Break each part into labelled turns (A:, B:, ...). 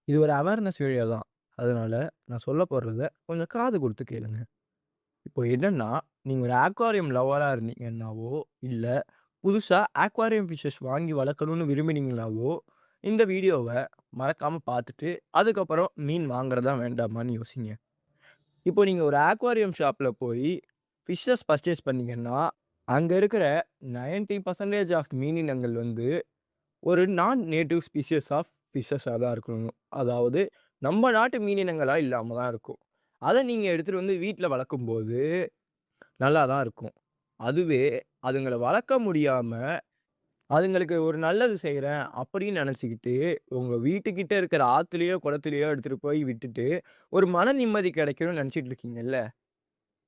A: இது ஒரு awareness video தான். அதனால நான் சொல்ல போறத கொஞ்சம் காது குடுத்து கேளுங்க. இப்போ என்னன்னா, நீங்க ஒரு அக்வாரியம் லவ்வரா இருந்தீங்கன்னாவோ, இல்ல புதுசா அக்வாரியம் ஃபிஷஸ் வாங்கி வளர்க்கணும்னு விரும்பினீங்கனாவோ, இந்த வீடியோவ மறக்காம பார்த்துட்டு, அதுக்கப்புறம் மீன் வாங்குறதா வேண்டாமான்னு யோசிங்க. இப்போ நீங்க ஒரு அக்வாரியம் ஷாப்ல போய் ஃபிஷஸ் பர்ச்சேஸ் பண்ணீங்கன்னா, அங்க இருக்கிற 90% ஆஃப் மீனினங்கள் வந்து ஒரு நான் நேட்டிவ் ஸ்பீஷிஸ் ஆஃப் ஃபிஷஸா தான் இருக்கணும். அதாவது நம்ம நாட்டு மீனினங்களா இல்லாம தான் இருக்கும். அத நீங்க எடுத்துட்டு வந்து வீட்ல வளர்க்கும்போது நல்லா தான் இருக்கும். அதுவே அதுங்கள வளர்க்க முடியாம, அதுங்களுக்கு ஒரு நல்லது செய்றேன் அப்படின்னு நெனச்சுக்கிட்டு, உங்க வீட்டுக்கிட்ட இருக்கிற ஆத்துலயோ, குளத்திலயோ எடுத்துட்டு போய் விட்டுட்டு, ஒரு மன நிம்மதி கிடைக்கும்னு நெனச்சுட்டு இருக்கீங்கல்ல,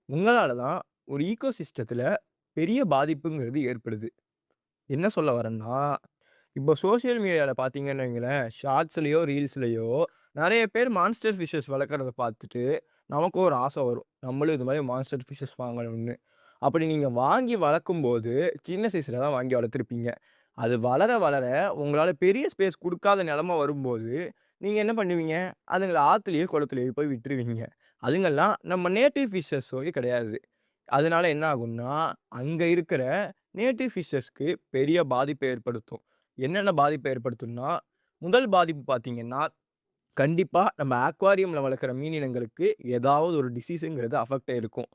A: உங்களால தான் ஒரு ஈக்கோசிஸ்டத்துல பெரிய பாதிப்புங்கிறது ஏற்படுது. என்ன சொல்ல வரேன்னா, இப்போ சோசியல் மீடியால பார்த்தீங்கன்னு வைங்களேன், ஷார்ட்ஸ்லயோ, ரீல்ஸ்லயோ நெறைய பேர் மான்ஸ்டர் ஃபிஷஸ் வளர்க்கறத பார்த்துட்டு, நமக்கும் ஒரு ஆசை வரும். நம்மளும் இது மாரி மான்ஸ்டர் ஃபிஷஸ் வாங்கணும்னு. அப்படி நீங்க வாங்கி வளர்க்கும்போது, சின்ன சைஸ்ல தான் வாங்கி வளர்த்துருப்பீங்க. அது வளர, வளர உங்களால பெரிய ஸ்பேஸ் குடுக்காத நெலம வரும்போது, நீங்க என்ன பண்ணுவீங்க? அதுங்கள ஆத்துலயோ, குளத்திலயோ போய் விட்டுருவீங்க. அதுங்கலாம் நம்ம நேட்டிவ் ஃபிஷஸே கிடையாது. அதனால என்ன ஆகும்னா, அங்க இருக்கிற நேட்டிவ் ஃபிஷஸ்க்கு பெரிய பாதிப்ப ஏற்படுத்தும். என்னென்ன பாதிப்ப ஏற்படுத்தும்னா, முதல் பாதிப்பு பார்த்தீங்கன்னா, கண்டிப்பா நம்ம அக்வாரியம்ல வளர்க்கிற மீனினங்களுக்கு ஏதாவது ஒரு டிசீஸ்ங்கிறது அஃபெக்ட் ஆயிருக்கும்.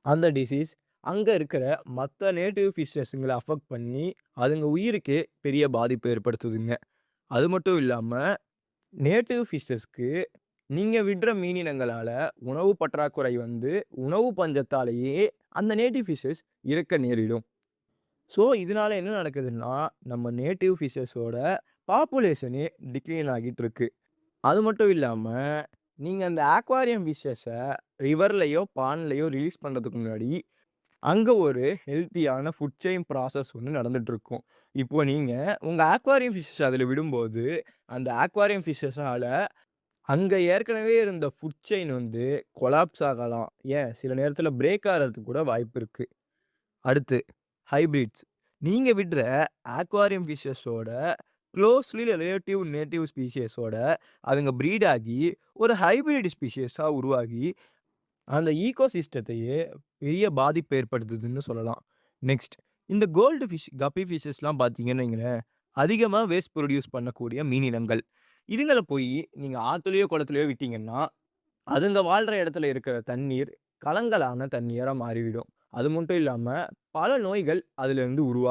A: அந்த டிசீஸ் அங்க இருக்கிற மத்த நேட்டிவ் ஃபிஷஸ்ங்கள அஃபெக்ட் பண்ணி, அதுங்க உயிருக்கே பெரிய பாதிப்பு ஏற்படுத்துதுங்க. அது மட்டும் இல்லாம, நேட்டிவ் ஃபிஷஸ்க்கு நீங்க விடுற மீனினங்களால உணவு பற்றாக்குறை வந்து, உணவு பஞ்சத்தாலேயே அந்த நேட்டிவ் ஃபிஷஸ் இறக்க நேரிடும். ஸோ, இதனால என்ன நடக்குதுன்னா, நம்ம நேட்டிவ் ஃபிஷஸோட பாப்புலேஷனே டிக்ளைன் ஆகிட்டு இருக்கு. அது மட்டும் இல்லாம, நீங்க அந்த அக்வாரியம் ஃபிஷஸ ரிவர்லயோ, பாண்ட்லயோ ரிலீஸ் பண்றதுக்கு முன்னாடி, அங்க ஒரு ஹெல்த்தியான ஃபுட் செயின் ப்ராசஸ் ஒண்ணு நடந்துட்டு இருக்கும். இப்போ நீங்க உங்க அக்வாரியம் ஃபிஷஸ் அதுல விடும்போது, அந்த அக்வாரியம் ஃபிஷஸால அங்க ஏற்கனவே இருந்த ஃபுட் செயின் வந்து கொலாப்ஸ் ஆகலாம். ஏன் சில நேரத்தில பிரேக் ஆகுறதுக்கு கூட வாய்ப்பு இருக்கு. அடுத்து ஹைபிரிட்ஸ். நீங்க விடுற அக்வாரியம் ஃபிஷஸோட குளோஸ்லி ரிலேட்டிவ் நேட்டிவ் ஸ்பீஷிஸோட அதுங்க ப்ரீட் ஆகி ஒரு ஹைபிரிட் ஸ்பீஷிஸா உருவாகி, அந்த ஈக்கோசிஸ்டத்தையே பெரிய பாதிப்பு ஏற்படுத்துதுன்னு சொல்லலாம். நெக்ஸ்ட் இந்த கோல்டு ஃபிஷ், கப்பி ஃபிஷஸ்லாம் பார்த்தீங்கன்னு வைங்களேன், அதிகமா வேஸ்ட் ப்ரொடியூஸ் பண்ணக்கூடிய மீனினங்கள். இதுங்கள போயி நீங்க ஆத்துலயோ, குளத்திலயோ விட்டீங்கன்னா, அதுங்க வாழ்ற இடத்துல இருக்கிற தண்ணீர் கலங்கலான தண்ணீரா மாறிவிடும். அது மட்டும் இல்லாம, பல நோய்கள் அதிலிருந்து உருவாகும்.